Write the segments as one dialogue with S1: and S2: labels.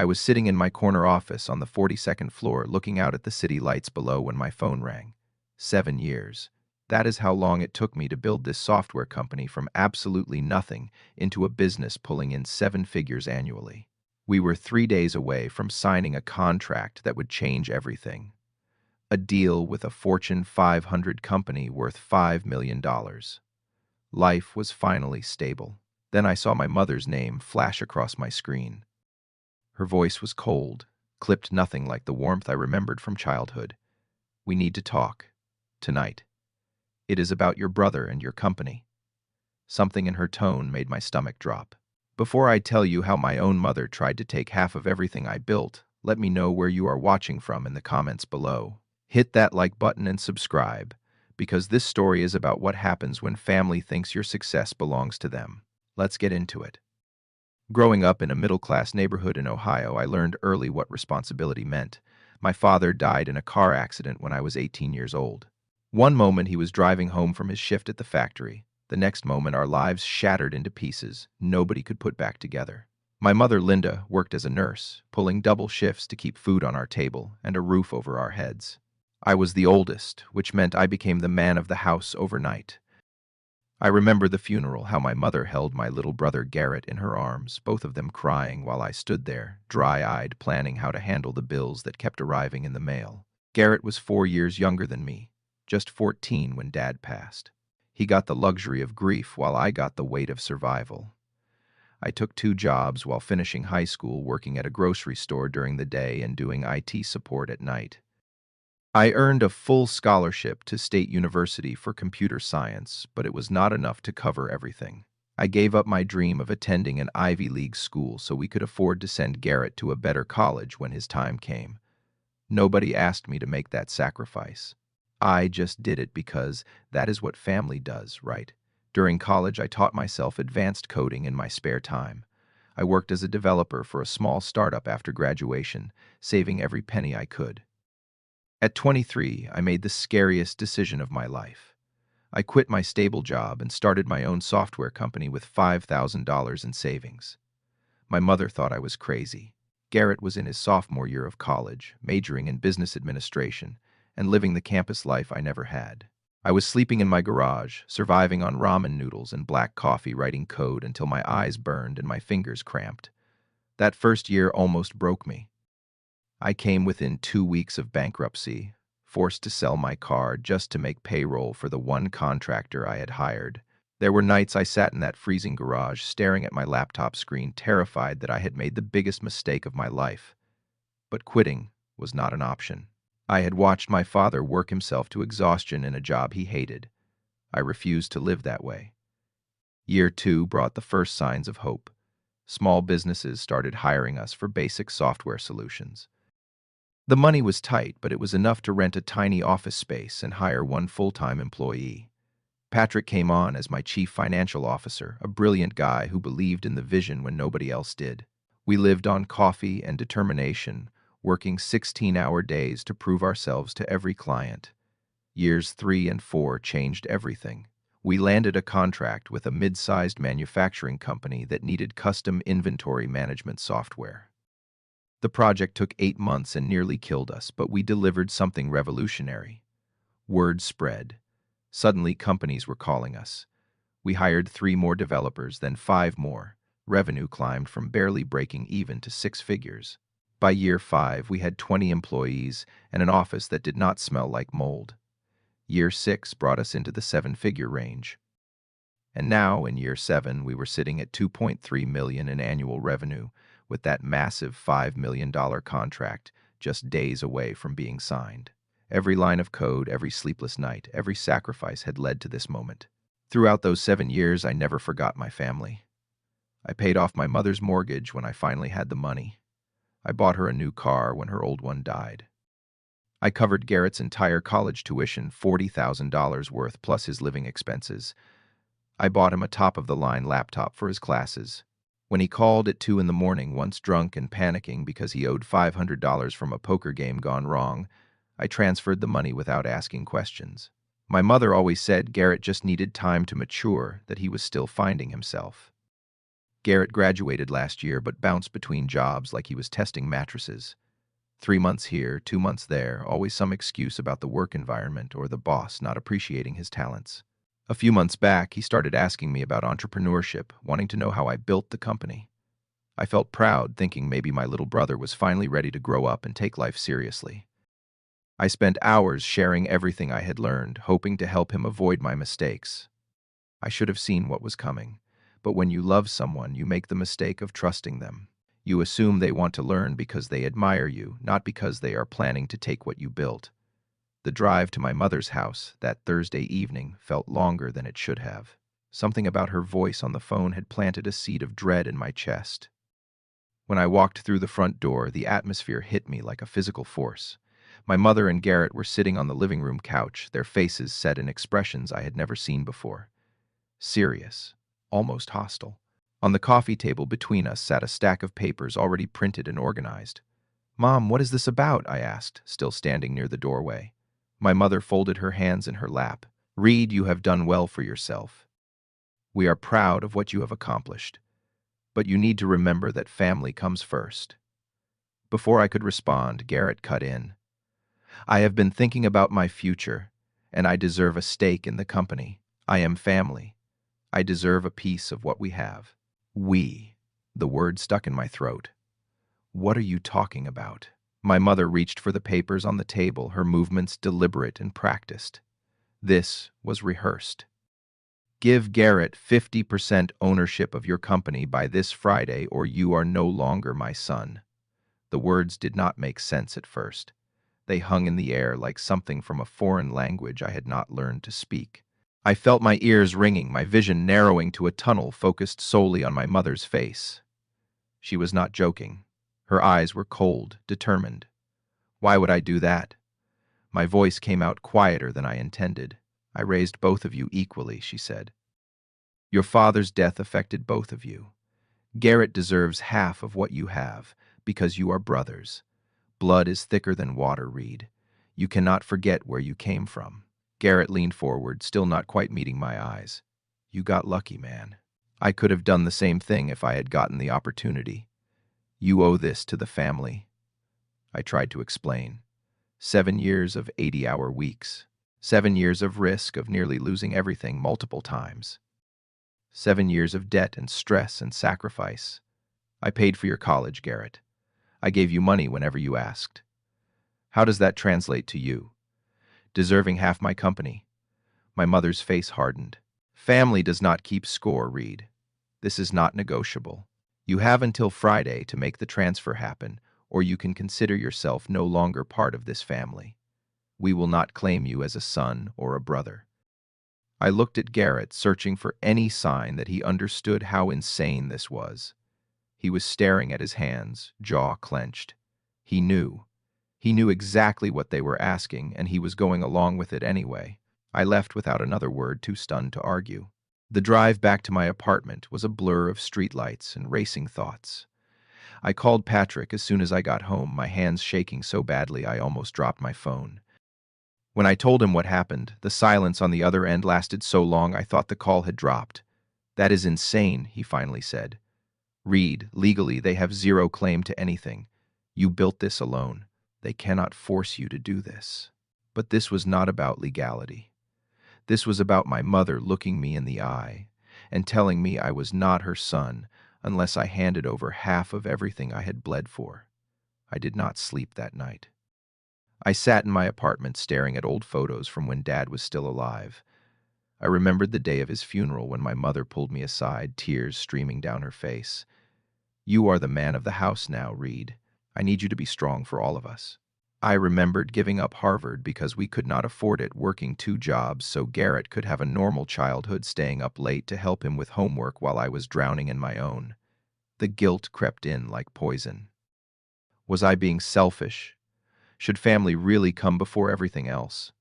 S1: I was sitting in my corner office on the 42nd floor looking out at the city lights below when my phone rang. 7 years. That is how long it took me to build this software company from absolutely nothing into a business pulling in 7 figures annually. We were 3 days away from signing a contract that would change everything. A deal with a Fortune 500 company worth $5 million. Life was finally stable. Then I saw my mother's name flash across my screen. Her voice was cold, clipped nothing like the warmth I remembered from childhood. "We need to talk. Tonight. It is about your brother and your company." Something in her tone made my stomach drop. Before I tell you how my own mother tried to take half of everything I built, let me know where you are watching from in the comments below. Hit that like button and subscribe, because this story is about what happens when family thinks your success belongs to them. Let's get into it. Growing up in a middle-class neighborhood in Ohio, I learned early what responsibility meant. My father died in a car accident when I was 18 years old. One moment he was driving home from his shift at the factory. The next moment our lives shattered into pieces nobody could put back together. My mother, Linda, worked as a nurse, pulling double shifts to keep food on our table and a roof over our heads. I was the oldest, which meant I became the man of the house overnight. I remember the funeral, how my mother held my little brother Garrett in her arms, both of them crying while I stood there, dry-eyed, planning how to handle the bills that kept arriving in the mail. Garrett was 4 years younger than me, just 14 when Dad passed. He got the luxury of grief while I got the weight of survival. I took 2 jobs while finishing high school, working at a grocery store during the day and doing IT support at night. I earned a full scholarship to State University for computer science, but it was not enough to cover everything. I gave up my dream of attending an Ivy League school so we could afford to send Garrett to a better college when his time came. Nobody asked me to make that sacrifice. I just did it because that is what family does, right? During college, I taught myself advanced coding in my spare time. I worked as a developer for a small startup after graduation, saving every penny I could. At 23, I made the scariest decision of my life. I quit my stable job and started my own software company with $5,000 in savings. My mother thought I was crazy. Garrett was in his sophomore year of college, majoring in business administration, and living the campus life I never had. I was sleeping in my garage, surviving on ramen noodles and black coffee, writing code until my eyes burned and my fingers cramped. That first year almost broke me. I came within 2 weeks of bankruptcy, forced to sell my car just to make payroll for the one contractor I had hired. There were nights I sat in that freezing garage, staring at my laptop screen, terrified that I had made the biggest mistake of my life. But quitting was not an option. I had watched my father work himself to exhaustion in a job he hated. I refused to live that way. Year 2 brought the first signs of hope. Small businesses started hiring us for basic software solutions. The money was tight, but it was enough to rent a tiny office space and hire one full-time employee. Patrick came on as my chief financial officer, a brilliant guy who believed in the vision when nobody else did. We lived on coffee and determination, working 16-hour days to prove ourselves to every client. Years 3 and 4 changed everything. We landed a contract with a mid-sized manufacturing company that needed custom inventory management software. The project took 8 months and nearly killed us, but we delivered something revolutionary. Word spread. Suddenly, companies were calling us. We hired 3 more developers, then 5 more. Revenue climbed from barely breaking even to 6 figures. By year 5, we had 20 employees and an office that did not smell like mold. Year 6 brought us into the 7-figure range. And now, in year 7, we were sitting at $2.3 million in annual revenue, with that massive $5 million contract just days away from being signed. Every line of code, every sleepless night, every sacrifice had led to this moment. Throughout those 7 years, I never forgot my family. I paid off my mother's mortgage when I finally had the money. I bought her a new car when her old one died. I covered Garrett's entire college tuition, $40,000 worth, plus his living expenses. I bought him a top-of-the-line laptop for his classes. When he called at 2 in the morning, once drunk and panicking because he owed $500 from a poker game gone wrong, I transferred the money without asking questions. My mother always said Garrett just needed time to mature, that he was still finding himself. Garrett graduated last year but bounced between jobs like he was testing mattresses. 3 months here, 2 months there, always some excuse about the work environment or the boss not appreciating his talents. A few months back, he started asking me about entrepreneurship, wanting to know how I built the company. I felt proud, thinking maybe my little brother was finally ready to grow up and take life seriously. I spent hours sharing everything I had learned, hoping to help him avoid my mistakes. I should have seen what was coming. But when you love someone, you make the mistake of trusting them. You assume they want to learn because they admire you, not because they are planning to take what you built. The drive to my mother's house that Thursday evening felt longer than it should have. Something about her voice on the phone had planted a seed of dread in my chest. When I walked through the front door, the atmosphere hit me like a physical force. My mother and Garrett were sitting on the living room couch, their faces set in expressions I had never seen before. Serious, almost hostile. On the coffee table between us sat a stack of papers already printed and organized. "Mom, what is this about?" I asked, still standing near the doorway. My mother folded her hands in her lap. "Reed, you have done well for yourself. We are proud of what you have accomplished. But you need to remember that family comes first." Before I could respond, Garrett cut in. "I have been thinking about my future, and I deserve a stake in the company. I am family. I deserve a piece of what we have." "We." The word stuck in my throat. "What are you talking about?" My mother reached for the papers on the table, her movements deliberate and practiced. This was rehearsed. "Give Garrett 50% ownership of your company by this Friday, or you are no longer my son." The words did not make sense at first. They hung in the air like something from a foreign language I had not learned to speak. I felt my ears ringing, my vision narrowing to a tunnel focused solely on my mother's face. She was not joking. Her eyes were cold, determined. "Why would I do that?" My voice came out quieter than I intended. "I raised both of you equally," she said. "Your father's death affected both of you. Garrett deserves half of what you have, because you are brothers. Blood is thicker than water, Reed. You cannot forget where you came from." Garrett leaned forward, still not quite meeting my eyes. "You got lucky, man. I could have done the same thing if I had gotten the opportunity. You owe this to the family." I tried to explain. 7 years of 80-hour weeks. 7 years of risk of nearly losing everything multiple times. 7 years of debt and stress and sacrifice. I paid for your college, Garrett. I gave you money whenever you asked. How does that translate to you? Deserving half my company. My mother's face hardened. Family does not keep score, Reed. This is not negotiable. You have until Friday to make the transfer happen, or you can consider yourself no longer part of this family. We will not claim you as a son or a brother. I looked at Garrett, searching for any sign that he understood how insane this was. He was staring at his hands, jaw clenched. He knew. He knew exactly what they were asking, and he was going along with it anyway. I left without another word, too stunned to argue. The drive back to my apartment was a blur of streetlights and racing thoughts. I called Patrick as soon as I got home, my hands shaking so badly I almost dropped my phone. When I told him what happened, the silence on the other end lasted so long I thought the call had dropped. "That is insane," he finally said. "Reed, legally they have zero claim to anything. You built this alone. They cannot force you to do this." But this was not about legality. This was about my mother looking me in the eye and telling me I was not her son unless I handed over half of everything I had bled for. I did not sleep that night. I sat in my apartment staring at old photos from when Dad was still alive. I remembered the day of his funeral when my mother pulled me aside, tears streaming down her face. "You are the man of the house now, Reed. I need you to be strong for all of us." I remembered giving up Harvard because we could not afford it, working 2 jobs so Garrett could have a normal childhood, staying up late to help him with homework while I was drowning in my own. The guilt crept in like poison. Was I being selfish? Should family really come before everything else?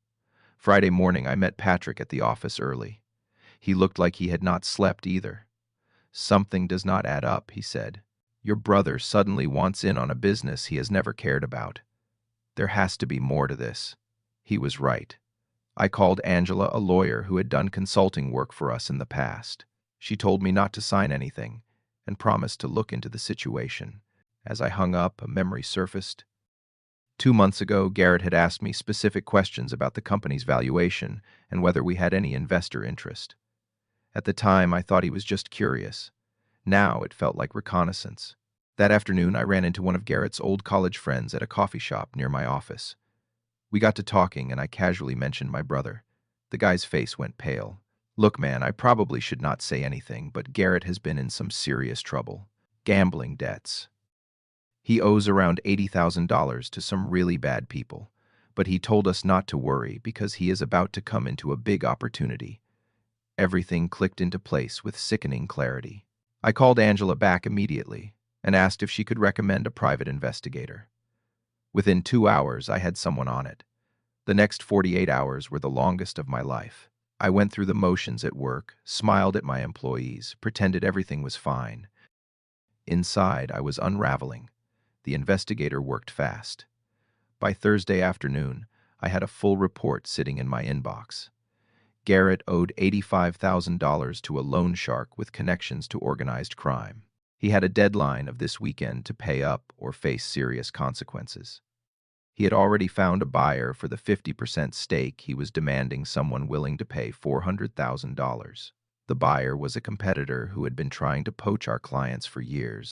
S1: Friday morning, I met Patrick at the office early. He looked like he had not slept either. "Something does not add up," he said. "Your brother suddenly wants in on a business he has never cared about. There has to be more to this." He was right. I called Angela, a lawyer who had done consulting work for us in the past. She told me not to sign anything, and promised to look into the situation. As I hung up, a memory surfaced. 2 months ago, Garrett had asked me specific questions about the company's valuation and whether we had any investor interest. At the time, I thought he was just curious. Now it felt like reconnaissance. That afternoon, I ran into one of Garrett's old college friends at a coffee shop near my office. We got to talking, and I casually mentioned my brother. The guy's face went pale. Look, man, I probably should not say anything, but Garrett has been in some serious trouble. Gambling debts. He owes around $80,000 to some really bad people, but he told us not to worry because he is about to come into a big opportunity. Everything clicked into place with sickening clarity. I called Angela back immediately and asked if she could recommend a private investigator. Within 2 hours, I had someone on it. The next 48 hours were the longest of my life. I went through the motions at work, smiled at my employees, pretended everything was fine. Inside, I was unraveling. The investigator worked fast. By Thursday afternoon, I had a full report sitting in my inbox. Garrett owed $85,000 to a loan shark with connections to organized crime. He had a deadline of this weekend to pay up or face serious consequences. He had already found a buyer for the 50% stake he was demanding, someone willing to pay $400,000. The buyer was a competitor who had been trying to poach our clients for years.